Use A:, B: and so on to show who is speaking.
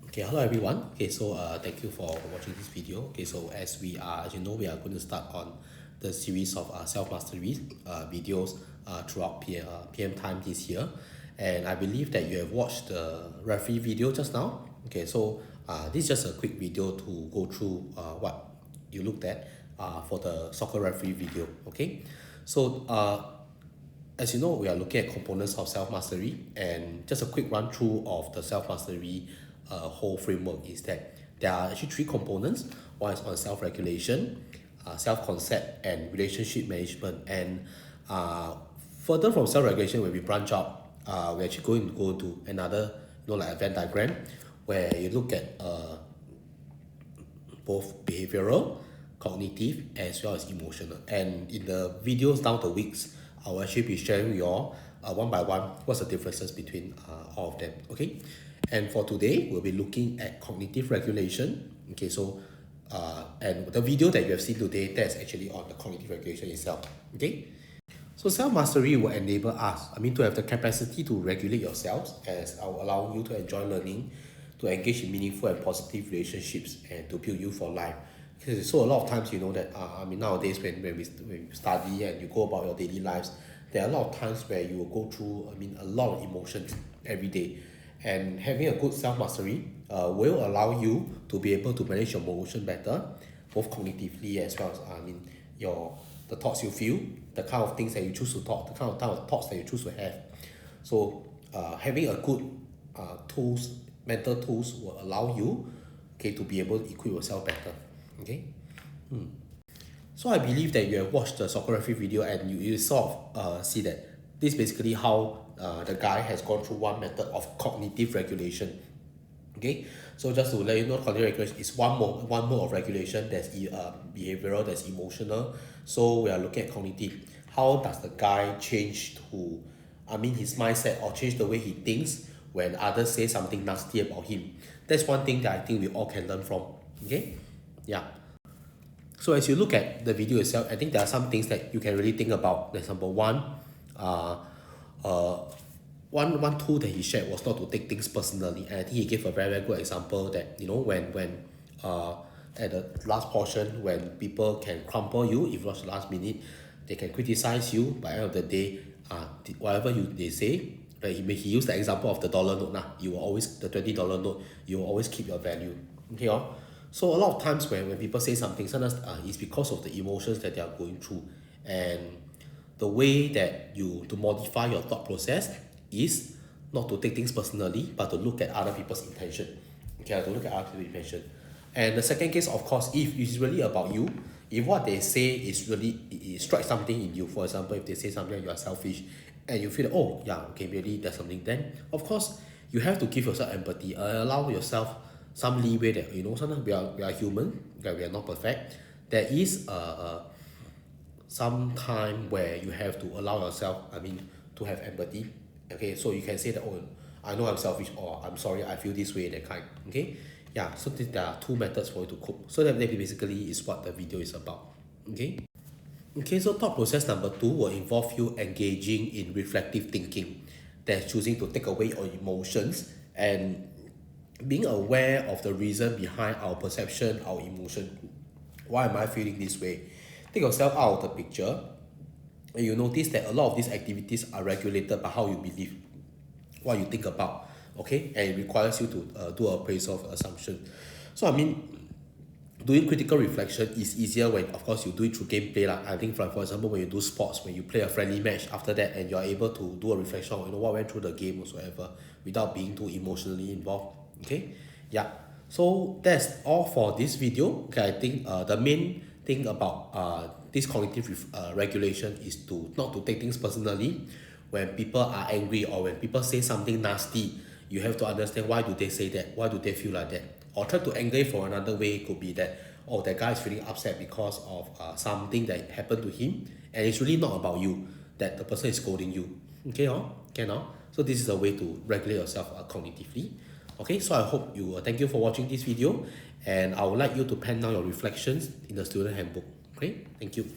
A: Okay, hello everyone. Okay, so thank you for watching this video. Okay, so as you know, we are going to start on the series of self-mastery videos throughout PM time this year. And I believe that you have watched the referee video just now. Okay, so this is just a quick video to go through what you looked at for the soccer referee video. Okay, so as you know, we are looking at components of self-mastery, and just a quick run through of the self-mastery whole framework is that there are actually three components. One is on self-regulation, self-concept, and relationship management. And further from self-regulation, when we branch out, we're actually going to go to another, like a Venn diagram, where you look at both behavioral, cognitive, as well as emotional. And in the videos down the weeks, I'll actually be sharing you all one by one what's the differences between all of them. Okay, and for today we'll be looking at cognitive regulation. Okay, so and the video that you have seen today, that's actually on the cognitive regulation itself. Okay, so self-mastery will enable us, to have the capacity to regulate yourselves, as I will allow you to enjoy learning, to engage in meaningful and positive relationships, and to build you for life. So a lot of times, you know that nowadays when we study and you go about your daily lives, there are a lot of times where you will go through a lot of emotions every day, and having a good self-mastery will allow you to be able to manage your emotion better, both cognitively as well as the thoughts you feel, the kind of things that you choose to thought, the kind of thoughts that you choose to have. So having a good mental tools will allow you, okay, to be able to equip yourself better. Okay. So I believe that you have watched the soccer referee video, and you sort of see that this is basically how the guy has gone through one method of cognitive regulation. Okay, so just to let you know, cognitive regulation is one mode of regulation. That's behavioral, that's emotional. So we are looking at cognitive. How does the guy change his mindset, or change the way he thinks when others say something nasty about him? That's one thing that I think we all can learn from. Okay, yeah. So as you look at the video itself, I think there are some things that you can really think about. There's number one, one tool that he shared was not to take things personally, and I think he gave a very, very good example that when at the last portion, when people can crumple you if it was the last minute, they can criticize you. By the end of the day, whatever they say, he used the example of the dollar note. You will always, the $20 note, you will always keep your value. Okay, so a lot of times when people say something, sometimes it's because of the emotions that they are going through, and the way that to modify your thought process is not to take things personally, but to look at other people's intention. Okay, to look at other people's intention. And the second case, of course, if it's really about you, if what they say is really, it strikes something in you. For example, if they say something like you are selfish, and you feel that, oh yeah, okay, really there's something, then of course you have to give yourself empathy, allow yourself some leeway that sometimes we are human, that we are not perfect. There is some time where you have to allow yourself, to have empathy. Okay, so you can say that, oh, I know I'm selfish, or I'm sorry, I feel this way, that kind. Okay, yeah, so there are two methods for you to cope. So that basically is what the video is about. Okay. Okay, so thought process number 2 will involve you engaging in reflective thinking. That's choosing to take away your emotions and being aware of the reason behind our perception, our emotion. Why am I feeling this way? Take yourself out of the picture, and you notice that a lot of these activities are regulated by how you believe, what you think about. Okay, and it requires you to do a appraisal of assumption. So doing critical reflection is easier when, of course, you do it through gameplay. I think, for example, when you do sports, when you play a friendly match, after that, and you're able to do a reflection on what went through the game whatsoever, without being too emotionally involved. Okay, yeah. So that's all for this video. Okay, I think the main thing about this cognitive regulation is to not to take things personally. When people are angry, or when people say something nasty, you have to understand, why do they say that, why do they feel like that, or try to engage from another way. It could be that, oh, that guy is feeling upset because of something that happened to him, and it's really not about you, that the person is scolding you. Okay, so this is a way to regulate yourself cognitively. Okay, so I hope you thank you for watching this video, and I would like you to pen down your reflections in the student handbook. Okay, thank you.